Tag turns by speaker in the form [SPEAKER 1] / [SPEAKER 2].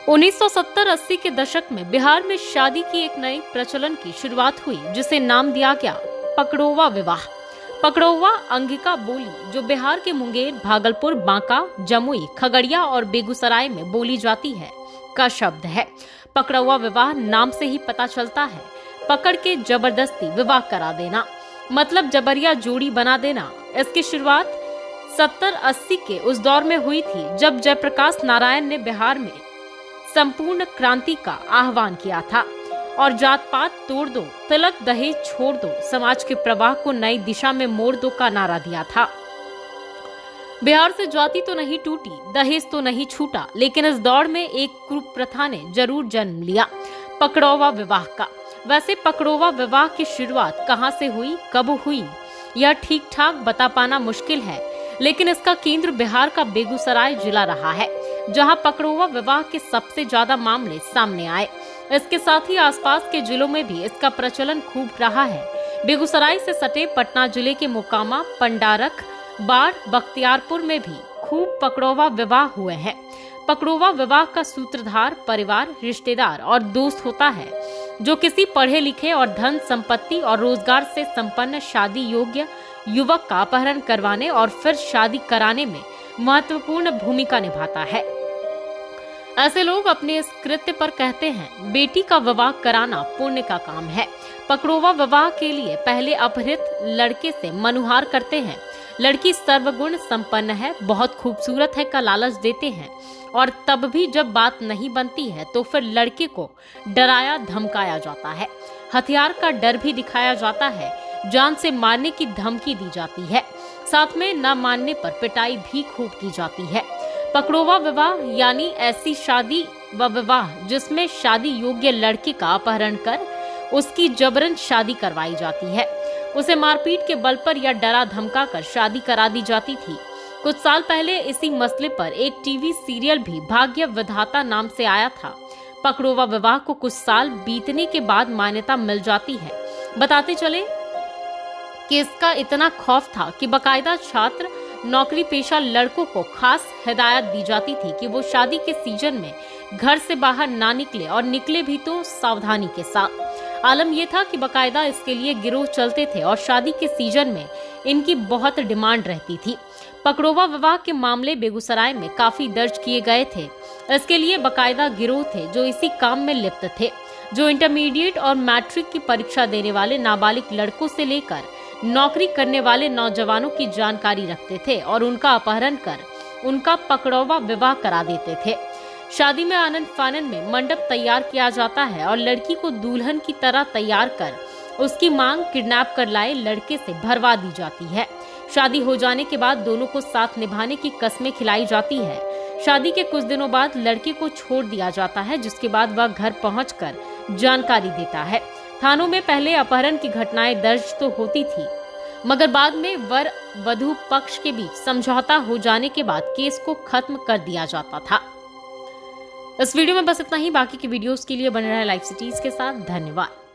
[SPEAKER 1] 1970-80 के दशक में बिहार में शादी की एक नए प्रचलन की शुरुआत हुई, जिसे नाम दिया गया पकड़ौवा विवाह। पकड़ौवा अंगिका बोली जो बिहार के मुंगेर, भागलपुर, बांका, जमुई, खगड़िया और बेगूसराय में बोली जाती है का शब्द है। पकड़ौवा विवाह नाम से ही पता चलता है पकड़ के जबरदस्ती विवाह करा देना, मतलब जबरिया जोड़ी बना देना। इसकी शुरुआत 70-80 के उस दौर में हुई थी जब जयप्रकाश नारायण ने बिहार में संपूर्ण क्रांति का आह्वान किया था और जात पात तोड़ दो, तिलक दहेज छोड़ दो, समाज के प्रवाह को नई दिशा में मोड़ दो का नारा दिया था। बिहार से जाति तो नहीं टूटी, दहेज तो नहीं छूटा, लेकिन इस दौड़ में एक कुप्रथा ने जरूर जन्म लिया, पकड़ौवा विवाह का। वैसे पकड़ौवा विवाह की शुरुआत कहां से हुई, कब हुई, यह ठीक ठाक बता पाना मुश्किल है, लेकिन इसका केंद्र बिहार का बेगूसराय जिला रहा है, जहां पकड़ौवा विवाह के सबसे ज्यादा मामले सामने आए। इसके साथ ही आसपास के जिलों में भी इसका प्रचलन खूब रहा है। बेगूसराय से सटे पटना जिले के मोकामा, पंडारक, बाढ़, बख्तियारपुर में भी खूब पकड़ौवा विवाह हुए हैं। पकड़ौवा विवाह का सूत्रधार परिवार, रिश्तेदार और दोस्त होता है, जो किसी पढ़े लिखे और धन संपत्ति और रोजगार से संपन्न शादी योग्य युवक का अपहरण करवाने और फिर शादी कराने में महत्वपूर्ण भूमिका निभाता है। ऐसे लोग अपने इस कृत्य पर कहते हैं, बेटी का विवाह कराना पुण्य का काम है। पकड़ौवा विवाह के लिए पहले अपहृत लड़के से मनुहार करते हैं। लड़की सर्वगुण संपन्न है, बहुत खूबसूरत है का लालच देते हैं, और तब भी जब बात नहीं बनती है तो फिर लड़के को डराया धमकाया जाता है, हथियार का डर भी दिखाया जाता है, जान से मारने की धमकी दी जाती है, साथ में न मानने पर पिटाई भी खूब की जाती है। पकड़ौवा विवाह यानी ऐसी शादी व विवाह जिसमें शादी योग्य लड़के का अपहरण कर उसकी जबरन शादी करवाई जाती है। उसे मारपीट के बल पर या डरा धमका कर शादी करा दी जाती थी। कुछ साल पहले इसी मसले पर एक टीवी सीरियल भी भाग्य विधाता नाम से आया था। पकड़ौवा विवाह को कुछ साल बीतने के बाद मान्यता मिल जाती है। बताते चले कि इसका इतना खौफ था कि बकायदा छात्र, नौकरी पेशा लड़कों को खास हिदायत दी जाती थी कि वो शादी के सीजन में घर से बाहर ना निकले, और निकले भी तो सावधानी के साथ। आलम यह था कि बकायदा इसके लिए गिरोह चलते थे और शादी के सीजन में इनकी बहुत डिमांड रहती थी। पकड़ौवा विवाह के मामले बेगूसराय में काफी दर्ज किए गए थे। इसके लिए बकायदा गिरोह थे जो इसी काम में लिप्त थे, जो इंटरमीडिएट और मैट्रिक की परीक्षा देने वाले नाबालिग लड़कों से लेकर नौकरी करने वाले नौजवानों की जानकारी रखते थे और उनका अपहरण कर उनका पकड़ौवा विवाह करा देते थे। शादी में आनन फानन में मंडप तैयार किया जाता है और लड़की को दुल्हन की तरह तैयार कर उसकी मांग किडनैप कर लाए लड़के से भरवा दी जाती है। शादी हो जाने के बाद दोनों को साथ निभाने की कस्में खिलाई जाती है। शादी के कुछ दिनों बाद लड़के को छोड़ दिया जाता है, जिसके बाद वह घर पहुंचकर जानकारी देता है। थानों में पहले अपहरण की घटनाएं दर्ज तो होती थी, मगर बाद में वर वधू पक्ष के बीच समझौता हो जाने के बाद केस को खत्म कर दिया जाता था। इस वीडियो में बस इतना ही। बाकी की वीडियोस के लिए बने रहे लाइव सिटीज के साथ। धन्यवाद।